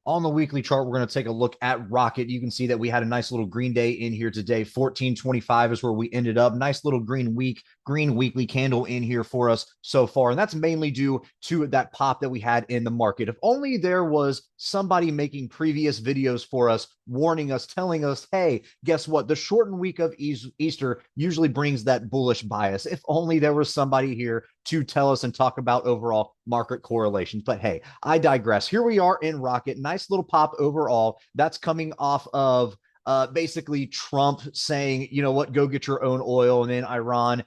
On the weekly chart, we're going to take a look at Rocket. You can see that we had a nice little green day in here today. 1425 is where we ended up. Nice little green weekly candle in here for us so far. And that's mainly due to that pop that we had in the market. If only there was somebody making previous videos for us, warning us, telling us, hey, guess what? The shortened week of Easter usually brings that bullish bias. If only there was somebody here to tell us and talk about overall market correlations. But hey, I digress. Here we are in Rocket. Nice little pop overall. That's coming off of basically Trump saying, you know what, go get your own oil. And then Iran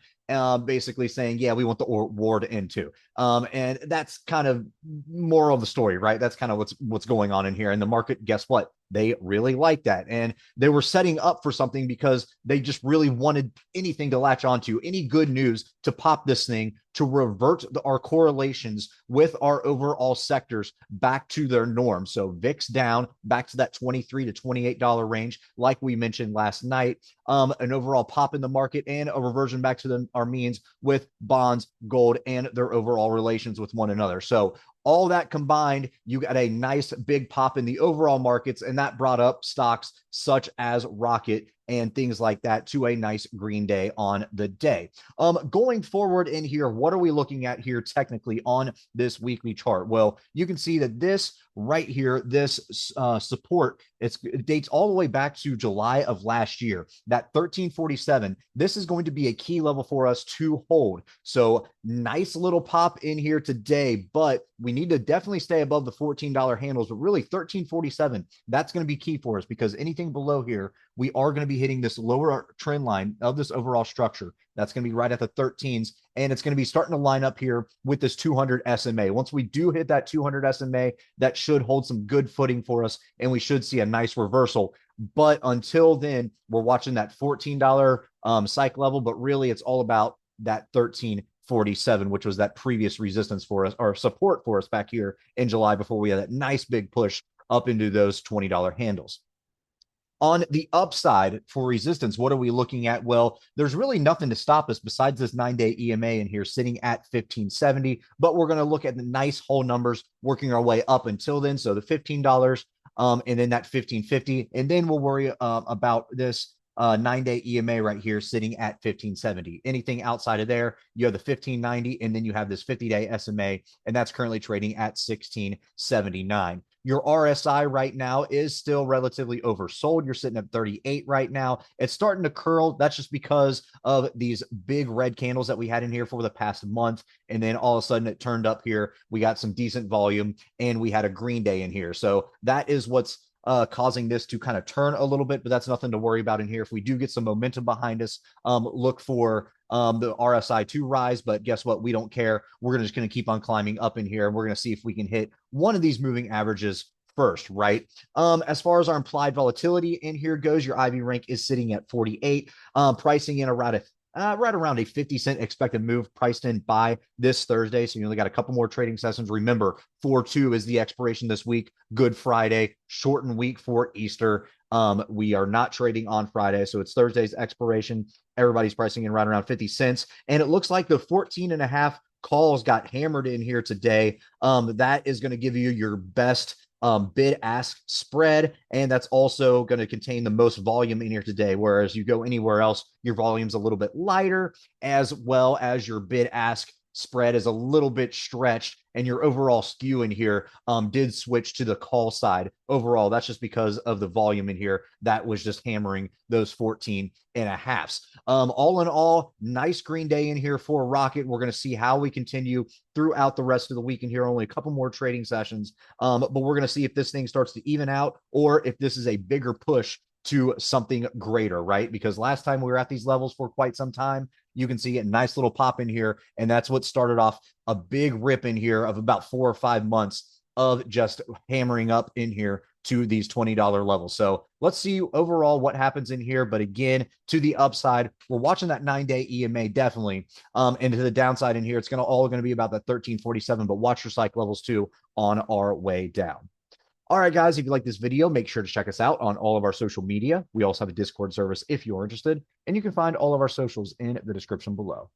basically saying, yeah, we want the war to end too. And that's kind of moral of the story, right? That's kind of what's going on in here. And the market, guess what? They really like that. And they were setting up for something because they just really wanted anything to latch onto, any good news to pop this thing, to revert our correlations with our overall sectors back to their norm. So VIX down back to that $23 to $28 range, like we mentioned last night. An overall pop in the market and a reversion back to our means with bonds, gold, and their overall relations with one another. So all that combined, you got a nice big pop in the overall markets, and that brought up stocks such as Rocket and things like that to a nice green day on the day. Going forward in here, what are we looking at here technically on this weekly chart? Well, you can see that this right here, this support, it dates all the way back to July of last year. That 1347, this is going to be a key level for us to hold. So nice little pop in here today, but we need to definitely stay above the $14 handles, but really 1347, that's going to be key for us because anything below here, we are going to be hitting this lower trend line of this overall structure. That's going to be right at the 13s, and it's going to be starting to line up here with this 200 SMA. Once we do hit that 200 SMA, that should hold some good footing for us, and we should see a nice reversal. But until then, we're watching that $14 psych level, but really it's all about that 1347, which was that previous resistance for us, or support for us back here in July before we had that nice big push up into those $20 handles. On the upside for resistance, what are we looking at? Well, there's really nothing to stop us besides this 9-day EMA in here sitting at 1570, but we're going to look at the nice whole numbers working our way up until then. So the $15 and then that 1550, and then we'll worry about this 9-day EMA right here sitting at 1570. Anything outside of there, you have the 1590, and then you have this 50-day SMA, and that's currently trading at 1679. Your RSI right now is still relatively oversold. You're sitting at 38 right now. It's starting to curl. That's just because of these big red candles that we had in here for the past month. And then all of a sudden it turned up here. We got some decent volume and we had a green day in here. So that is what's causing this to kind of turn a little bit, but that's nothing to worry about in here. If we do get some momentum behind us, look for the RSI to rise, but guess what? We don't care. We're just going to keep on climbing up in here, and we're going to see if we can hit one of these moving averages first, right? As far as our implied volatility in here goes, your IV rank is sitting at 48, pricing in around right around a 50-cent expected move priced in by this Thursday. So you only got a couple more trading sessions. Remember, 4/2 is the expiration this week. Good Friday, shortened week for Easter. We are not trading on Friday, so it's Thursday's expiration. Everybody's pricing in right around 50 cents. And it looks like the 14.5 calls got hammered in here today. That is going to give you your best bid-ask spread, and that's also going to contain the most volume in here today, whereas you go anywhere else, your volume's a little bit lighter, as well as your bid-ask spread is a little bit stretched, and your overall skew in here did switch to the call side overall. That's just because of the volume in here that was just hammering those 14.5s. All in all, nice green day in here for Rocket. We're going to see how we continue throughout the rest of the week in here. Only a couple more trading sessions, but we're going to see if this thing starts to even out or if this is a bigger push to something greater, right? Because last time we were at these levels for quite some time, you can see a nice little pop in here, and that's what started off a big rip in here of about 4 or 5 months of just hammering up in here to these $20 levels. So let's see overall what happens in here. But again, to the upside, we're watching that 9-day EMA definitely. And to the downside in here, it's all going to be about that 1347, but watch your psych levels too on our way down. All right, guys, if you like this video, make sure to check us out on all of our social media. We also have a Discord service if you're interested, and you can find all of our socials in the description below.